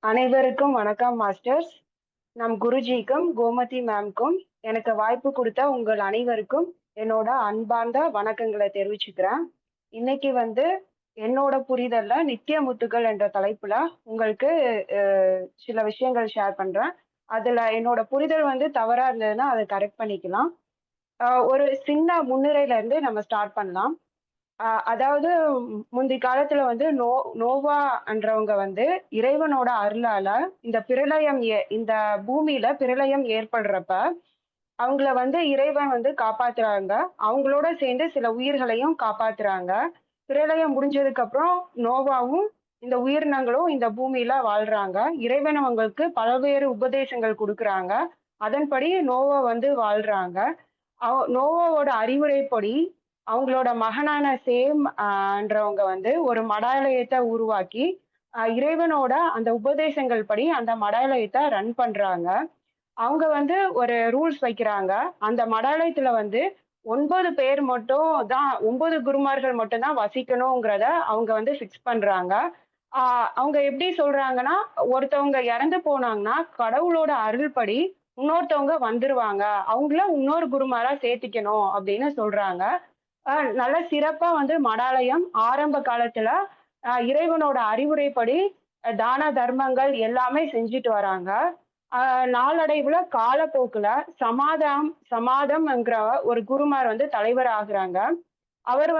அனைவருக்கும் வணக்கம் மாஸ்டர்ஸ். நம் குருஜிக்கும் கோமதி மேம்க்கும் எனக்கு வாய்ப்பு கொடுத்த உங்கள் அனைவருக்கும் என்னோட அன்பார்ந்த வணக்கங்களை தெரிவிச்சுக்கிறேன். இன்னைக்கு என்னோட புரிதல்ல நித்திய முத்துக்கள் என்ற தலைப்புல உங்களுக்கு சில விஷயங்கள் ஷேர் பண்றேன். அதுல என்னோட புரிதல் தவறா இருந்ததுன்னா அதை கரெக்ட் பண்ணிக்கலாம். ஒரு சின்ன முன்னுரையில இருந்து நம்ம ஸ்டார்ட் பண்ணலாம். அதாவது முந்தி காலத்துல நோவா என்றவங்க இறைவனோட அருளால இந்த பிரளயம் இந்த பூமியில பிரளயம் ஏற்படுறப்ப அவங்கள இறைவன் காப்பாத்துறாங்க. அவங்களோட சேர்ந்து சில உயிர்களையும் காப்பாத்துறாங்க. பிரளயம் முடிஞ்சதுக்கு அப்புறம் நோவாவும் இந்த உயிரினங்களும் இந்த பூமியில வாழ்றாங்க. இறைவன் அவங்களுக்கு பல்வேறு உபதேசங்கள் கொடுக்குறாங்க. அதன்படி நோவா வாழ்றாங்க. நோவாவோட அறிவுரைப்படி அவங்களோட மகனான சேம் ன்றவங்க ஒரு மடாலயத்தை உருவாக்கி இறைவனோட அந்த உபதேசங்கள் படி அந்த மடாலயத்தை ரன் பண்றாங்க. அவங்க ஒரு ரூல்ஸ் வைக்கிறாங்க. அந்த மடாலயத்துல 9 பேர் மட்டும் தான் 9 குருமார்கள் மட்டும் தான் வசிக்கணுங்கிறத அவங்க ஃபிக்ஸ் பண்றாங்க. அவங்க எப்படி சொல்றாங்கன்னா, ஒருத்தவங்க இறந்து போனாங்கன்னா, கடவுளோட அருள்படி இன்னொருத்தவங்க வந்துருவாங்க. அவங்கள இன்னொரு குருமாரா சேர்த்துக்கணும் அப்படின்னு சொல்றாங்க. நல்ல சிறப்பா மடாலயம் ஆரம்ப காலத்துல இறைவனோட அறிவுரைப்படி தான தர்மங்கள் எல்லாமே செஞ்சுட்டு வராங்க. நாளடைவுல காலப்போக்குல சமாதம்ங்கிற ஒரு குருமார் தலைவர் ஆகுறாங்க. அவர்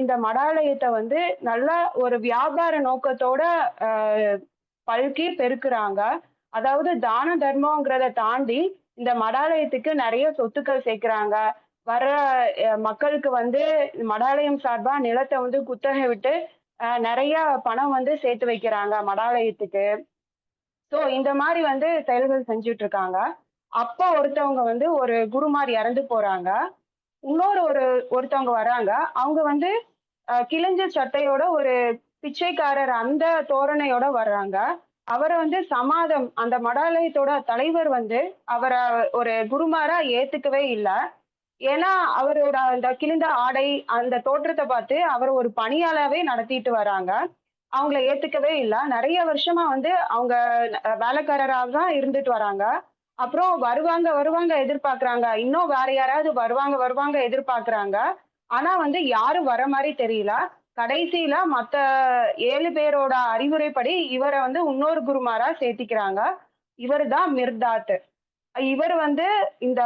இந்த மடாலயத்தை நல்ல ஒரு வியாபார நோக்கத்தோட பல்கி பெருக்குறாங்க. அதாவது தான தர்மங்கிறத தாண்டி இந்த மடாலயத்துக்கு நிறைய சொத்துக்கள் சேர்க்கிறாங்க. வர்ற மக்களுக்கு மடாலயம் சார்பா நிலத்தை குத்தகை விட்டு நிறைய பணம் சேர்த்து வைக்கிறாங்க மடாலயத்துக்கு. ஸோ இந்த மாதிரி செயல்கள் செஞ்சுட்டு இருக்காங்க. அப்ப ஒருத்தவங்க ஒரு குருமார் இறந்து போறாங்க. இன்னொரு ஒருத்தவங்க வராங்க. அவங்க கிழிஞ்ச சட்டையோட ஒரு பிச்சைக்காரர் அந்த தோரணையோட வர்றாங்க. அவரை சமாதம் அந்த மடாலயத்தோட தலைவர் அவரை ஒரு குருமாரா ஏத்துக்கவே இல்ல. ஏன்னா அவரோட அந்த கிழிந்த ஆடை அந்த தோற்றத்தை பார்த்து அவர் ஒரு பணியாளாவே நடத்திட்டு வராங்க. அவங்கள ஏத்துக்கவே இல்ல. நிறைய வருஷமா அவங்க வேலைக்காரராக தான் இருந்துட்டு வராங்க. அப்புறம் வருவாங்க வருவாங்க எதிர்பார்க்கறாங்க. இன்னும் வேற யாராவது வருவாங்க வருவாங்க எதிர்பார்க்கறாங்க. ஆனா யாரும் வர மாதிரி தெரியல. கடைசியில மத்த 7 பேரோட அறிவுரைப்படி இவரை இன்னொரு குருமாரா சேர்த்திக்கிறாங்க. இவர் தான் மிர்தாத். இவர் இந்த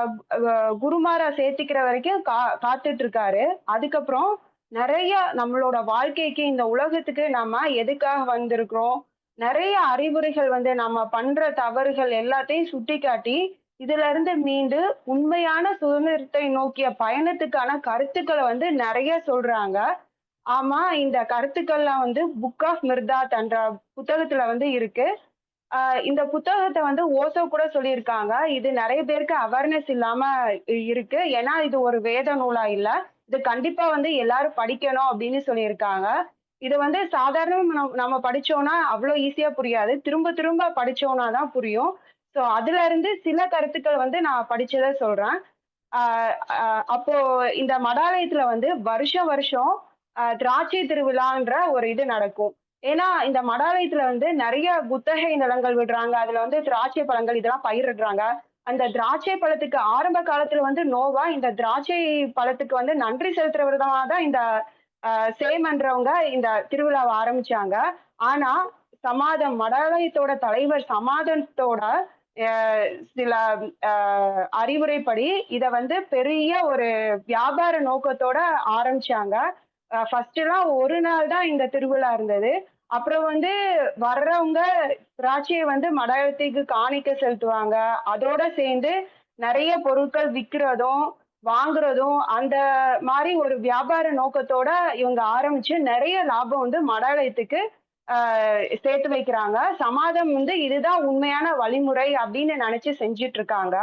குருமாரா சேர்த்திக்கிற வரைக்கும் காத்துட்டு இருக்காரு. அதுக்கப்புறம் நிறைய நம்மளோட வாழ்க்கைக்கு இந்த உலகத்துக்கு நம்ம எதுக்காக வந்திருக்கிறோம், நிறைய அறிவுரைகள் நம்ம பண்ற தவறுகள் எல்லாத்தையும் சுட்டிக்காட்டி இதுல இருந்து மீண்டு உண்மையான சுதந்திரத்தை நோக்கிய பயணத்துக்கான கருத்துக்களை நிறைய சொல்றாங்க. ஆமா, இந்த கருத்துக்கள்லாம் புக் ஆஃப் மிர்தாத் என்ற புத்தகத்துல இருக்கு. இந்த புத்தகத்த ஓசோ கூட சொல்லியிருக்காங்க. இது நெறைய பேருக்கு அவேர்னஸ் இல்லாம இருக்கு. ஏன்னா, இது ஒரு வேத நூலா இல்ல. இது கண்டிப்பா எல்லாரும் படிக்கணும் அப்படின்னு சொல்லியிருக்காங்க. இது சாதாரணமா நம்ம படிச்சோம்னா அவ்ளோ ஈஸியா புரியாது. திரும்ப திரும்ப படிச்சோம்னா தான் புரியும். ஸோ அதுல இருந்து சில கருத்துக்கள் நான் படிச்சத சொல்றேன். ஆ அ அப்போ இந்த மடாலயத்துல வருஷம் வருஷம் திராட்சை திருவிழான்ற ஒரு இது நடக்கும். ஏன்னா, இந்த மடாலயத்துல நெறைய குத்தகை நிலங்கள் விடுறாங்க. அதுல திராட்சை பழங்கள் இதெல்லாம் பயிரிடுறாங்க. அந்த திராட்சை பழத்துக்கு ஆரம்ப காலத்துல நோவா இந்த திராட்சை பழத்துக்கு நன்றி செலுத்துற விதமா தான் இந்த அ சேம்ன்றவங்க இந்த திருவிழாவ ஆரம்பிச்சாங்க. ஆனா, மடாலயத்தோட தலைவர் சமாதானத்தோட அ சில அ அறிவுரைப்படி இத பெரிய ஒரு வியாபார நோக்கத்தோட ஆரம்பிச்சாங்க. ஃபர்ஸ்ட்டுலாம் 1 நாள் தான் இந்த திருவிழா இருந்தது. அப்புறம் வர்றவங்க திராட்சைய மடாலயத்துக்கு காணிக்கை செலுத்துவாங்க. அதோட சேர்ந்து நெறைய பொருட்கள் விக்கிறதும், வாங்குறதும் அந்த மாரி ஒரு வியாபார நோக்கத்தோட இவங்க ஆரம்பிச்சு நெறைய லாபம் மடாலயத்துக்கு அ சேர்த்து வைக்கிறாங்க. சமாதம் இதுதான் உண்மையான வழிமுறை அப்படின்னு நெனைச்சு செஞ்சுட்டு இருக்காங்க.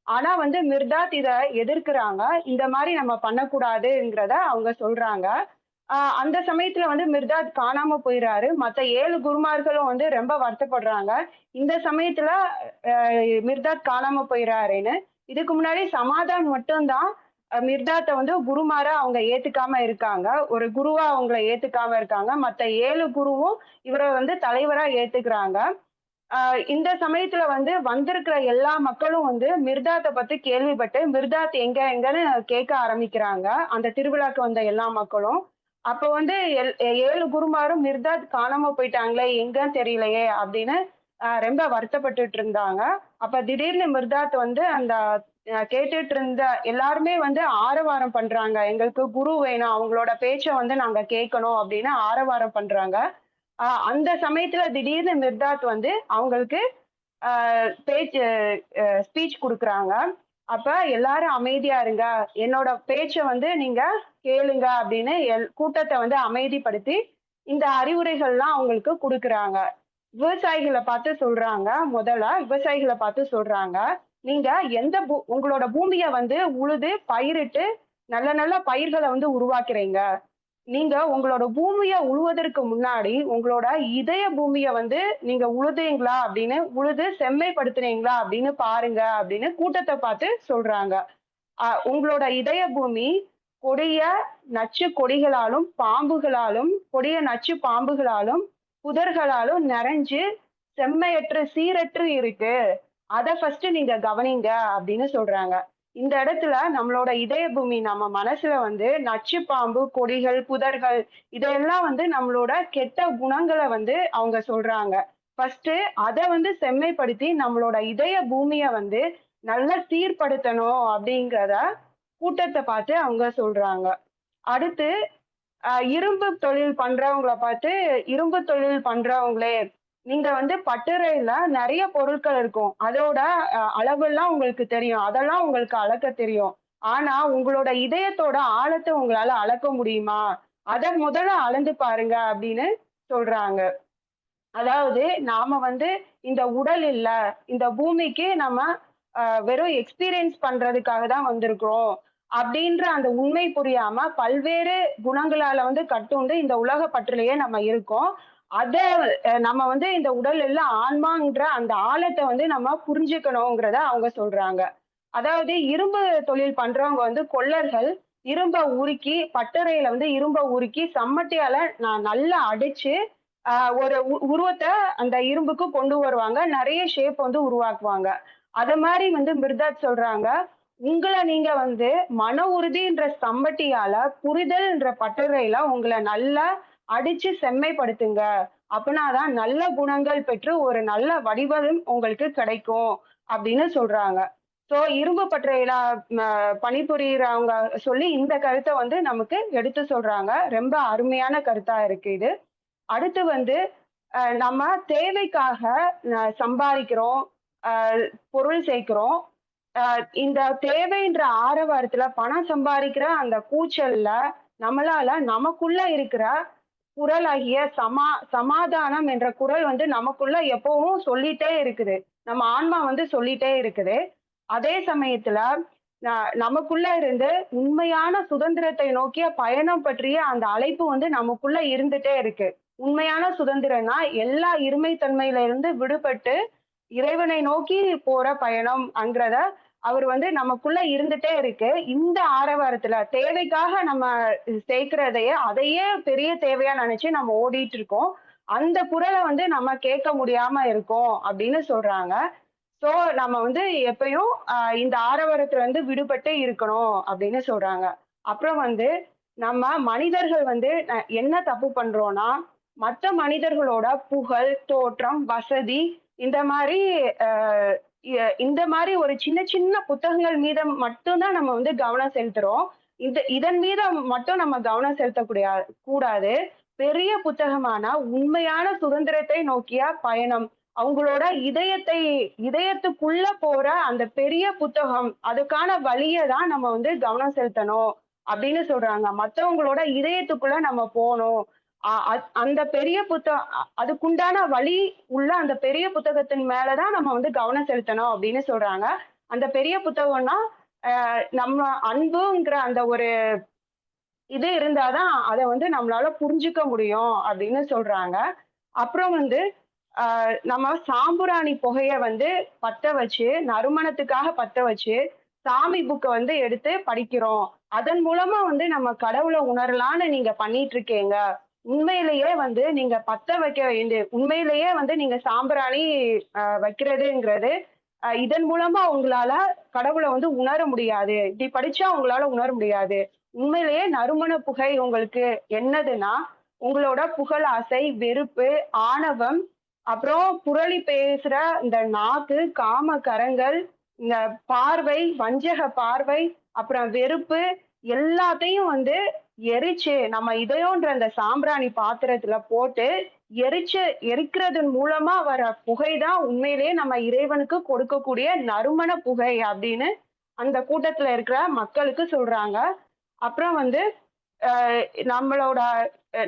ஆனா மிர்தாத் இத எதிர்க்கிறாங்க. இந்த மாரி நம்ம பண்ணக்கூடாதுங்கிறத அவங்க சொல்றாங்க. அந்த சமயத்துல மிர்தாத் காணாம போயிறாரு. மத்த 7 குருமார்களும் ரொம்ப வருத்தப்படுறாங்க. இந்த சமயத்துல மிர்தாத் காணாம போயிறாருன்னு. இதுக்கு முன்னாடி சமாதான் மட்டும் தான் மிர்தாத்த குருமாரா அவங்க ஏத்துக்காம இருக்காங்க. ஒரு குருவா அவங்கள ஏத்துக்காம இருக்காங்க. மத்த 7 குருவும் இவர தலைவரா ஏத்துக்கிறாங்க. இந்த சமயத்துல வந்து வந்திருக்கிற எல்லா மக்களும் வந்து மிர்தாத்த பத்தி கேள்விப்பட்டு, மிர்தாத் எங்க எங்கன்னு கேட்க ஆரம்பிக்கிறாங்க. அந்த திருவிழாக்கு வந்த எல்லா மக்களும். அப்ப வந்து 7 குருமாரும் மிர்தாத் காணாம போயிட்டாங்களே, எங்கன்னு தெரியலையே அப்படின்னு ரொம்ப வருத்தப்பட்டுட்டு இருந்தாங்க. அப்ப திடீர்னு மிர்தாத் வந்து அந்த கேட்டுட்டு இருந்த எல்லாருமே வந்து ஆரவாரம் பண்றாங்க. எங்களுக்கு குரு வேணும். அவங்களோட பேச்ச வந்து நாங்க கேட்கணும் அப்படின்னு ஆரவாரம் பண்றாங்க. அந்த சமயத்துல திடீர்னு மிர்தாத் வந்து அவங்களுக்கு அ பேச்சு ஸ்பீச் குடுக்குறாங்க. அப்ப எல்லாரும் அமைதியா இருங்க. என்னோட பேச்ச வந்து நீங்க கேளுங்க அப்படின்னு கூட்டத்த வந்து அமைதிப்படுத்தி, இந்த அறிவுரைகள்லாம் அவங்களுக்கு குடுக்குறாங்க. விவசாயிகள பார்த்து சொல்றாங்க. முதல்ல விவசாயிகள பார்த்து சொல்றாங்க. நீங்க எந்த உங்களோட பூமிய வந்து உழுது, பயிரிட்டு நல்ல நல்ல பயிர்கள வந்து உருவாக்குறீங்க. நீங்க உங்களோட பூமிய உழுவதற்கு முன்னாடி, உங்களோட இதய பூமிய வந்து நீங்க உழுதீங்களா அப்படின்னு, உழுது செம்மைப்படுத்துனீங்களா அப்படின்னு பாருங்க அப்படின்னு கூட்டத்த பார்த்து சொல்றாங்க. உங்களோட இதய பூமி கொடிய நச்சு கொடிகளாலும், பாம்புகளாலும், கொடிய நச்சு பாம்புகளாலும், புதர்களாலும் நிறைஞ்சு செம்மையற்று, சீரற்று இருக்கு. அத ஃபர்ஸ்ட்டு நீங்க கவனிங்க அப்படின்னு சொல்றாங்க. இந்த இடத்துல நம்மளோட இதய பூமி நம்ம மனசுல வந்து நச்சு பாம்பு, கொடிகள், புதர்கள் இதெல்லாம் வந்து நம்மளோட கெட்ட குணங்கள வந்து அவங்க சொல்றாங்க. ஃபர்ஸ்ட்டு அத வந்து செம்மைப்படுத்தி நம்மளோட இதய பூமிய வந்து நல்லா சீர்படுத்தணும் அப்படிங்கிறத கூட்டத்த பார்த்து அவங்க சொல்றாங்க. அடுத்து இரும்பு தொழில் பண்றவங்கள பார்த்து, "இரும்பு தொழில் பண்றவங்களே, நீங்க வந்து பட்டறையில நெறைய பொருட்கள் இருக்கும். அதோட அளவெல்லாம் உங்களுக்கு தெரியும். அதெல்லாம் உங்களுக்கு அளக்க தெரியும். ஆனா, உங்களோட இதயத்தோட ஆழத்த உங்களால அளக்க முடியுமா? அத முதல்ல அளந்து பாருங்க." அப்படின்னு சொல்றாங்க. அதாவது நாம வந்து இந்த உடல் இல்ல. இந்த பூமிக்கு நம்ம வெறும் எக்ஸ்பீரியன்ஸ் பண்றதுக்காக தான் வந்திருக்கிறோம். அப்படின்ற அந்த உண்மை புரியாம பல்வேறு குணங்களால வந்து கட்டுண்டு இந்த உலக பற்றுலயே நம்ம இருக்கோம். அத நம்ம வந்து இந்த உடல் இல்ல ஆன்மான்ற அந்த ஆழத்த வந்து நம்ம புரிஞ்சுக்கணுங்கிறத அவங்க சொல்றாங்க. அதாவது இரும்பு தொழில் பண்றவங்க வந்து கொல்லர்கள் இரும்ப உருக்கி பட்டறையில வந்து இரும்ப உருக்கி சம்மட்டியால நல்லா அடிச்சு ஒரு உருவத்த அந்த இரும்புக்கு கொண்டு வருவாங்க. நெறைய ஷேப் வந்து உருவாக்குவாங்க. அத மாரி வந்து மிர்தாத் சொல்றாங்க. உங்கள நீங்க வந்து மன உறுதின்ற சம்பட்டியால புரிதல்ன்ற பட்டறையில உங்கள நல்லா அடிச்சு செம்மைப்படுத்துங்க. அப்பனாதான் நல்ல குணங்கள் பெற்று ஒரு நல்ல வடிவம் உங்களுக்கு கிடைக்கும் அப்படின்னு சொல்றாங்க. இரும்பு பட்டறையில ம பணிபுரியறவங்க சொல்லி இந்த கருத்த வந்து நமக்கு எடுத்து சொல்றாங்க. ரொம்ப அருமையான கருத்தா இருக்கு இது. அடுத்து வந்து நம்ம தேவைக்காக சம்பாரிக்கிறோம், அ பொருள் சேர்க்கிறோம். இந்த தேவைன்ற ஆரவாரத்துல பணம் சம்பாரிக்கிற அந்த கூச்சல்ல, நம்மளால நமக்குள்ள இருக்கிற குரலாகிய சமாதானம் என்ற குரல் வந்து நமக்குள்ள எப்பவும் சொல்லிட்டே இருக்குது. நம்ம ஆன்மா வந்து சொல்லிட்டே இருக்குது. அதே சமயத்துல நமக்குள்ள இருந்து உண்மையான சுதந்திரத்தை நோக்கிய பயணம் பற்றிய அந்த அழைப்பு வந்து நமக்குள்ள இருந்துட்டே இருக்கு. உண்மையான சுதந்திரம்னா எல்லா இருமைத்தன்மையில இருந்து விடுபட்டு இறைவனை நோக்கி போற பயணம்ங்கிறத அவர் வந்து நமக்குள்ள இருந்துட்டே இருக்கு. இந்த ஆரவாரத்துல தேவைக்காக நம்ம சேர்க்கிறதையே அதையே பெரிய தேவையா நினைச்சு நம்ம ஓடிட்டு இருக்கோம். அந்த குரல வந்து நம்ம கேட்க முடியாம இருக்கோம் அப்படின்னு சொல்றாங்க. சோ நம்ம வந்து எப்பயும் இந்த ஆரவாரத்துல இருந்து விடுபட்டு இருக்கணும் அப்படின்னு சொல்றாங்க. அப்புறம் வந்து நம்ம மனிதர்கள் வந்து என்ன தப்பு பண்றோம்னா, மத்த மனிதர்களோட புகழ், தோற்றம், வசதி இந்த மாரி அ இந்த மாரி ஒரு சின்ன சின்ன புத்தகங்கள் மீது மட்டும் தான் நம்ம வந்து கவனம் செலுத்துறோம். இதன் மீது மட்டும் நம்ம கவனம் செலுத்தக்கூடிய கூடாது. பெரிய புத்தகமான உண்மையான சுதந்திரத்தை நோக்கிய பயணம். அவங்களோட இதயத்துக்குள்ள போற அந்த பெரிய புத்தகம், அதுக்கான வழிய தான் நம்ம வந்து கவனம் செலுத்தணும் அப்படின்னு சொல்றாங்க. மத்தவங்களோட இதயத்துக்குள்ள நம்ம போணும். அந்த பெரிய அதுக்குண்டான வழி உள்ள அந்த பெரிய புத்தகத்தின் மேல தான் நம்ம வந்து கவனம் செலுத்தணும் அப்படின்னு சொல்றாங்க. அந்த பெரிய புத்தகம்னா, நம்ம அன்புங்கிற அந்த ஒரு இது இருந்தா தான் அத வந்து நம்மளால புரிஞ்சுக்க முடியும் அப்படின்னு சொல்றாங்க. அப்புறம் வந்து நம்ம சாம்பிராணி புகைய வந்து பத்த வச்சு, நறுமணத்துக்காக பத்த வச்சு, சாமி புக்க வந்து எடுத்து படிக்கிறோம். அதன் மூலமா வந்து நம்ம கடவுள உணரலான்னு நீங்க பண்ணிட்டு இருக்கீங்க. உண்மையிலேயே வந்து நீங்க பத்த வைக்க வேண்டிய உண்மையிலேயே வந்து நீங்க சாம்பிராணி வைக்கிறதுங்கிறது, இதன் மூலமா உங்களால கடவுள வந்து உணர முடியாது. இப்படி படிச்சா உங்களால உணர முடியாது. உண்மையிலேயே நறுமண புகை உங்களுக்கு என்னதுன்னா, உங்களோட புகழாசை, வெறுப்பு, ஆணவம், அப்புறம் புரளி பேசுற இந்த நாக்கு, காம கரங்கள், இந்த பார்வை, வஞ்சக பார்வை, அப்புறம் வெறுப்பு எல்லாத்தையும் வந்து எரிச்சு நம்ம இதயோன்ற அந்த சாம்பிராணி பாத்திரத்துல போட்டு எரிச்சு எரிக்கிறதன் மூலமா வர புகை தான் உண்மையிலேயே நம்ம இறைவனுக்கு கொடுக்கக்கூடிய நறுமண புகை அப்படின்னு அந்த கூட்டத்துல இருக்கிற மக்களுக்கு சொல்றாங்க. அப்புறம் வந்து நம்மளோட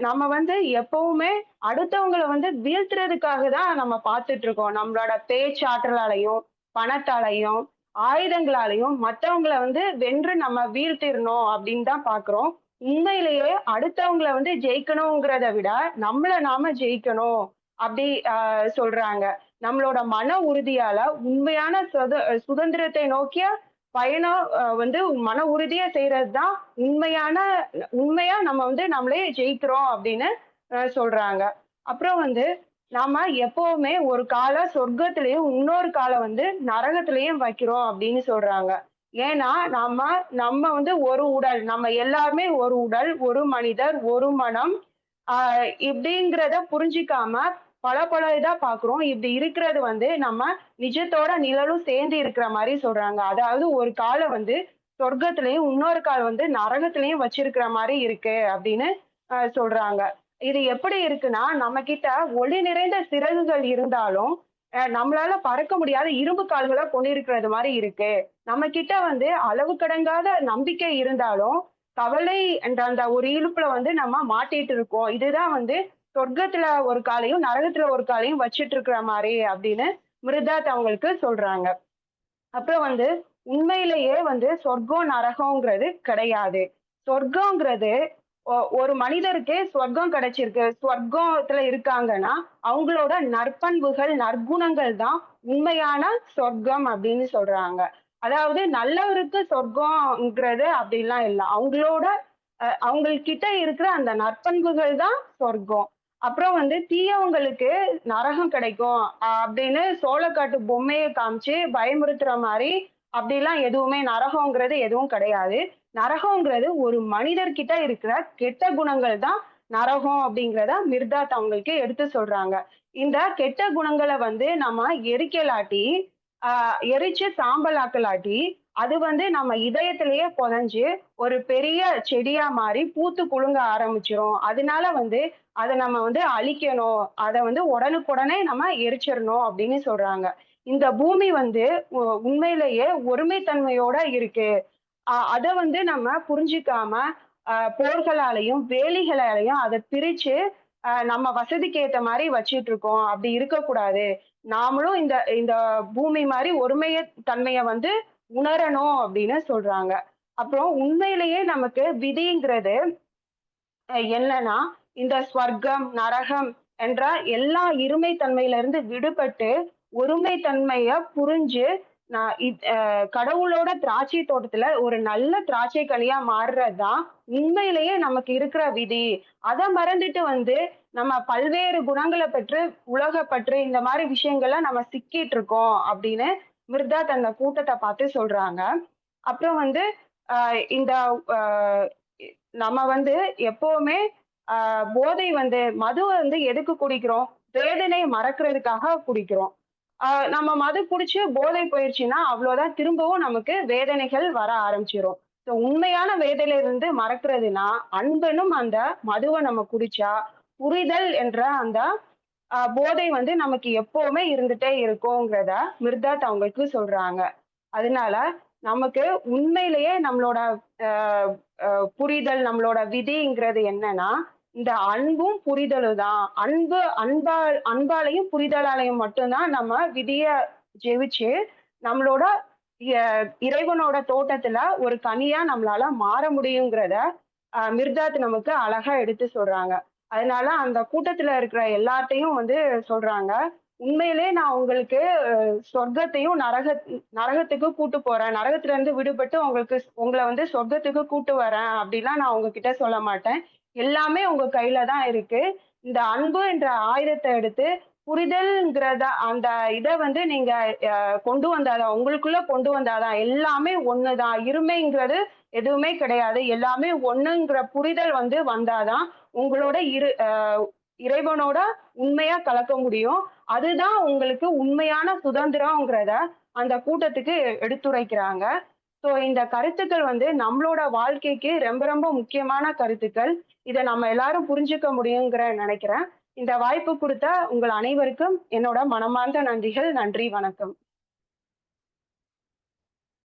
நம்ம வந்து எப்பவுமே அடுத்தவங்கள வந்து வீழ்த்துறதுக்காக தான் நம்ம பார்த்துட்டு இருக்கோம். நம்மளோட பேச்சாற்றலாலயும், பணத்தாலயும், ஆயுதங்களாலயும் மத்தவங்கள வந்து வென்று நம்ம வீழ்த்திறணும் அப்படின்னு தான் பார்க்கிறோம். உண்மையிலேயே அடுத்தவங்கள வந்து ஜெயிக்கணுங்கிறத விட, நம்மள நாம ஜெயிக்கணும் அப்படி சொல்றாங்க. நம்மளோட மன உறுதியால உண்மையான சுதந்திரத்தை நோக்கிய பயணம் வந்து மன உறுதியா செய்றது தான் உண்மையா நம்ம வந்து நம்மளே ஜெயிக்கிறோம் அப்படின்னு சொல்றாங்க. அப்புறம் வந்து நாம எப்பவுமே ஒரு கால சொர்க்கத்திலயும், இன்னொரு கால வந்து நரகத்திலயும் வைக்கிறோம் அப்படின்னு சொல்றாங்க. ஏன்னா, நம்ம வந்து ஒரு உடல். நம்ம எல்லாருமே ஒரு உடல், ஒரு மனிதர், ஒரு மனம். ஆ இப்படிங்கிறத புரிஞ்சுக்காம பல பல இதா பார்க்குறோம். இப்படி இருக்கிறது வந்து நம்ம நிஜத்தோட நிழலும் சேர்ந்து இருக்கிற மாரி சொல்றாங்க. அதாவது ஒரு கால வந்து சொர்க்கத்திலயும், இன்னொரு கால் வந்து நரகத்திலயும் வச்சிருக்கிற மாரி இருக்கு அப்படின்னு சொல்றாங்க. இது எப்படி இருக்குன்னா, நம்மகிட்ட ஒளி நிறைந்த சிறகுகள் இருந்தாலும், நம்மளால பறக்க முடியாத இரும்பு கால்கள கொண்டிருக்கிறது மாரி இருக்கு. நம்மகிட்ட வந்து அளவு கடங்காத நம்பிக்கை இருந்தாலும், கவலை என்ற அந்த ஒரு இழுப்புல வந்து நம்ம மாட்டிட்டு இருக்கோம். இதுதான் வந்து சொர்க்கத்துல ஒரு காலையும், நரகத்துல ஒரு காலையும் வச்சுட்டு இருக்கிற மாரி அப்படின்னு மிருதாத் அவங்களுக்கு சொல்றாங்க. அப்புறம் வந்து உண்மையிலேயே வந்து சொர்க்கம், நரகம்ங்கிறது கிடையாது. சொர்க்கம்ங்கிறது ஒரு மனிதருக்கு சொர்க்கம் கிடைச்சிருக்கு. சொர்க்கத்துல இருக்காங்கன்னா, அவங்களோட நற்பண்புகள், நற்குணங்கள் தான் உண்மையான சொர்க்கம் அப்படின்னு சொல்றாங்க. அதாவது நல்லவருக்கு சொர்க்கம்ங்கிறது அப்படிலாம் இல்ல. அவங்கள்கிட்ட இருக்கிற அந்த நற்பண்புகள் தான் சொர்க்கம். அப்புறம் வந்து தீயவங்களுக்கு நரகம் கிடைக்கும் அப்படின்னு சோளக்காட்டு பொம்மைய காமிச்சு பயமுறுத்துற மாரி அப்படிலாம் எதுவுமே நரகம்ங்கிறது எதுவும் கிடையாது. நரகம்ங்கிறது ஒரு மனிதர்கிட்ட இருக்கிற கெட்ட குணங்கள் தான் நரகம் அப்படிங்கிறத மிர்தாத் அவங்களுக்கு எடுத்து சொல்றாங்க. இந்த கெட்ட குணங்கள வந்து நம்ம எரிக்கலாட்டி, எரிச்சு சாம்பல் ஆக்கலாட்டி, அது வந்து நம்ம இதயத்திலேயே புதைஞ்சு ஒரு பெரிய செடியா மாறி பூத்து குலுங்க ஆரம்பிச்சுரும். அதனால வந்து அத நம்ம வந்து அழிக்கணும். அத வந்து உடனுக்குடனே நம்ம எரிச்சிரணும் அப்படின்னு சொல்றாங்க. இந்த பூமி வந்து உ உண்மையிலேயே ஒருமைத்தன்மையோட இருக்கு. அத வந்து நம்ம புரிஞ்சுக்காம, போர்களாலயும், வேலிகளாலயும் அத பிரிச்சு, நம்ம வசதிக்கு ஏத்த மாரி வச்சுட்டு இருக்கோம். அப்படி இருக்கக்கூடாது. நாமளும் இந்த இந்த பூமி மாரி ஒருமைய தன்மைய வந்து உணரணும் அப்படின்னு சொல்றாங்க. அப்புறம் உண்மையிலேயே நமக்கு விதிங்கிறது என்னன்னா, இந்த ஸ்வர்க்கம், நரகம் என்ற எல்லா இருமை தன்மையிலிருந்து விடுபட்டு, ஒருமை தன்மைய புரிஞ்சு, நான் கடவுளோட திராட்சை தோட்டத்துல ஒரு நல்ல திராட்சை கனியா மாறுறது தான் உண்மையிலேயே நமக்கு இருக்கிற விதி. அத மறந்துட்டு வந்து நம்ம பல்வேறு குணங்கள பெற்று, உலகப்பற்று இந்த மாரி விஷயங்கள்ல நம்ம சிக்கிட்டு இருக்கோம் அப்படின்னு மிர்தாத் அந்த கூட்டத்த பார்த்து சொல்றாங்க. அப்புறம் வந்து இந்த அ நம்ம வந்து எப்பவுமே போதை வந்து மது வந்து எதுக்கு குடிக்கிறோம்? வேதனைய மறக்கிறதுக்காக குடிக்கிறோம். நம்ம மது குடிச்சு போதை போயிருச்சுன்னா, அவ்வளோதான் திரும்பவும் நமக்கு வேதனைகள் வர ஆரம்பிச்சுரும். உண்மையான வேதனையிலிருந்து மறக்கிறதுனா, அன்பெனும் அந்த மதுவ நம்ம குடிச்சா, புரிதல் என்ற அந்த போதை வந்து நமக்கு எப்பவுமே இருந்துட்டே இருக்குங்கிறத மிர்தாத் அவங்களுக்கு சொல்றாங்க. அதனால நமக்கு உண்மையிலேயே நம்மளோட அ அ புரிதல், நம்மளோட விதிங்கிறது என்னன்னா, இந்த அன்பும் புரிதலும் தான். அன்பாலயும் புரிதலாலயும் மட்டும் தான் நம்ம விதிய ஜெயிச்சு, நம்மளோட எ இறைவனோட தோட்டத்துல ஒரு கனியா நம்மளால மாற முடியுங்கிறத மிர்தாத் நமக்கு அழகா எடுத்து சொல்றாங்க. அதனால அந்த கூட்டத்துல இருக்கிற எல்லார்ட்டயும் வந்து சொல்றாங்க. உண்மையிலே நான் உங்களுக்கு சொர்க்கத்தையும் நரகத்துக்கு கூட்டு போறேன். நரகத்துல இருந்து விடுபட்டு உங்கள வந்து சொர்க்கத்துக்கு கூட்டு வரேன் அப்படிலாம் நான் உங்ககிட்ட சொல்ல மாட்டேன். எல்லாமே உங்க கையில தான் இருக்கு. இந்த அன்பு என்ற ஆயுதத்த எடுத்து புரிதல்ங்கிறத அந்த இத வந்து நீங்க கொண்டு வந்தா தான் உங்களுக்குள்ள கொண்டு வந்தா தான் எல்லாமே ஒண்ணுதான். இருமைங்கிறது எதுவுமே கிடையாது. எல்லாமே ஒண்ணுங்கிற புரிதல் வந்து வந்தா தான் உங்களோட இறைவனோட உண்மையா கலக்க முடியும். அதுதான் உங்களுக்கு உண்மையான சுதந்திரம்ங்கிறத அந்த கூட்டத்துக்கு எடுத்துரைக்கிறாங்க. ஸோ இந்த கருத்துக்கள் வந்து நம்மளோட வாழ்க்கைக்கு ரொம்ப ரொம்ப முக்கியமான கருத்துக்கள். இத நம்ம எல்லாரும் புரிஞ்சுக்க முடியுங்கிற நெனைக்கிறேன். இந்த வாய்ப்பு குடுத்த உங்கள் அனைவருக்கும் என்னோட மனமார்ந்த நன்றிகள். நன்றி, வணக்கம்.